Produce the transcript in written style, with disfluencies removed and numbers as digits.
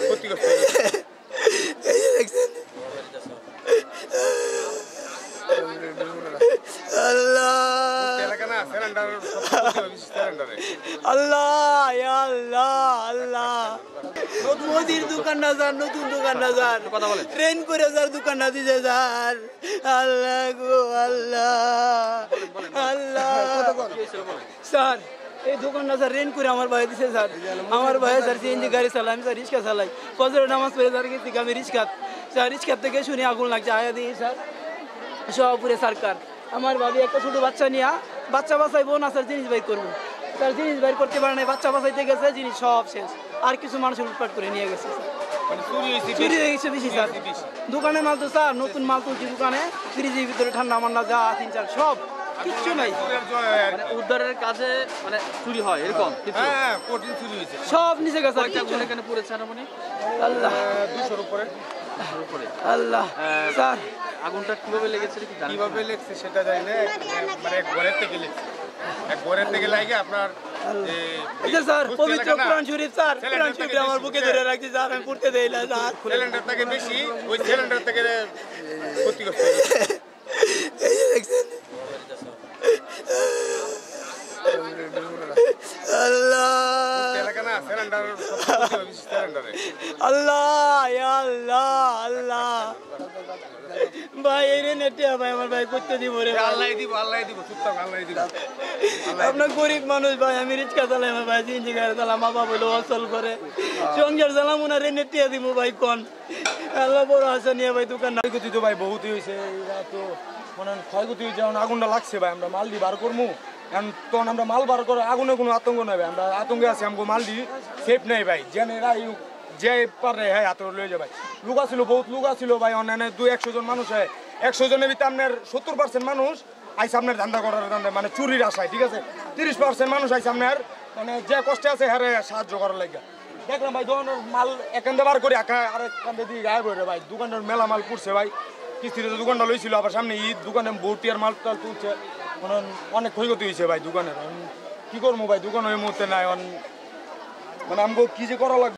ক্ষতিগ্রস্ত এই যে দেখছেন আল্লাহ আল্লাহ ইয়া আল্লাহ আল্লাহ মোদির দোকান না যার নতুন দোকান না যার ট্রেন করে যার দোকান না দিছে যার আল্লাহ গো আল্লাহ আল্লাহ স্যার এই দোকানটা স্যার রেন করে আমার ভাই দিছে স্যার আমার ভাই স্যার সিএনজি গাড়ি চালাই আমি স্যার রিক্সা চালাই ফজরের নামাজ পড়ে স্যার গেছি আমি রিক্সা থেকে শুনে আগুন লাগছে আয়া দিই স্যার সবপুরে সরকার আমার ভাবি একটা ছোটো বাচ্চা নিয়ে বাচ্চা বাচ্চাইবো না স্যার জিনিস বাইর করবো স্যার জিনিস বাইর করতে পারে না বাচ্চা বাচ্চাইতে গেছে জিনিস সব শেষ আর কিছু মানুষ লুটপাট করে নিয়ে গেছে চুরি হয়ে গেছে বেশি স্যার দোকানে মাল তো স্যার নতুন মাল তুলছি দোকানে ফ্রিজের ভিতরে ঠান্ডা মান্না যা তিন চার সব কিচ্ছু নাই উদ্ধারের কাজে মানে চুরি হয় এরকম সব নিচে গেছে এখানে পড়েছে মানে আল্লাহ 200 উপরে আল্লাহ স্যার আগুনটা কিভাবে লেগেছে কিভাবে লেগেছে সেটা জানি না মানে ঘরের থেকে লেগেছে ঘরের থেকে লাগে আপনার স্যার পবিত্র কোরআন শরীফ স্যার কোরআন শরীফ আমার বুকে ধরে রাখছি স্যার আমি পড়তে দেই না স্যার সিলিন্ডার থেকে বেশি ওই সিলিন্ডার থেকে ক্ষতিগ্রস্ত এই যে দেখছেন আল্লাহ আল্লাহ ইয়া আল্লাহ আল্লাহ ভাই এই রে নেটিয়া ভাই আমার ভাই করতে দিব রে আল্লাহ দিব চুপচাপ আল্লাহ দিব আপনার গরিব মানুষ ভাই আমি রিক্সা চালাই আমার ভাই জিনজি গাড়ি চালাম মা বাবা বলে অচল করে সংসার চালাম ওনার রে নেটিয়া দিব ভাই কোন আল্লাহ বড় আশা নিয়ে ভাই দোকান ক্ষয়ক্ষতি তো ভাই বহুতই হয়েছে এরা তো মানে ক্ষয়ক্ষতি হয়েছে এখন আগুনটা লাগছে ভাই আমরা মাল দিয়ে বার করবো এখন তখন আমরা মাল বার করে আগুনে কোনো আতঙ্ক নেই ভাই আমরা আতঙ্কে আছি আমাকে মাল দিয়ে সেফ নেই ভাই জেনেরা যে পারে হ্যাঁ হাতে লয়ে যায় ভাই লুকা ছিল বহুত লুকা ছিল ভাই অন্যান্য 200 জন মানুষ হয় 100 জনের ভিতরে আপনার 70% মানুষ আইসা আপনার ধান্দা করার ধান্দা মানে চুরির আশায় ঠিক আছে 30% মানুষ আইসা আপনার মানে যে কষ্টে আছে হ্যাঁ সাহায্য করার লাগে দেখলাম ভাই দোকানের মাল একান্দে বার করে আরেক কান্দে দিয়ে গায়ে বইরে ভাই দোকানের মেলা মাল পুড়ছে ভাই কিস্তিতে দোকানটা লইছিল আবার সামনে ঈদ দোকানে বউটিয়ার মাল টাল তুলছে মানে অনেক ক্ষয়ক্ষতি হয়েছে ভাই দোকানের কি করবো ভাই দোকান ওই মুহূর্তে নাই মানে আমাকে কি যে করা লাগবে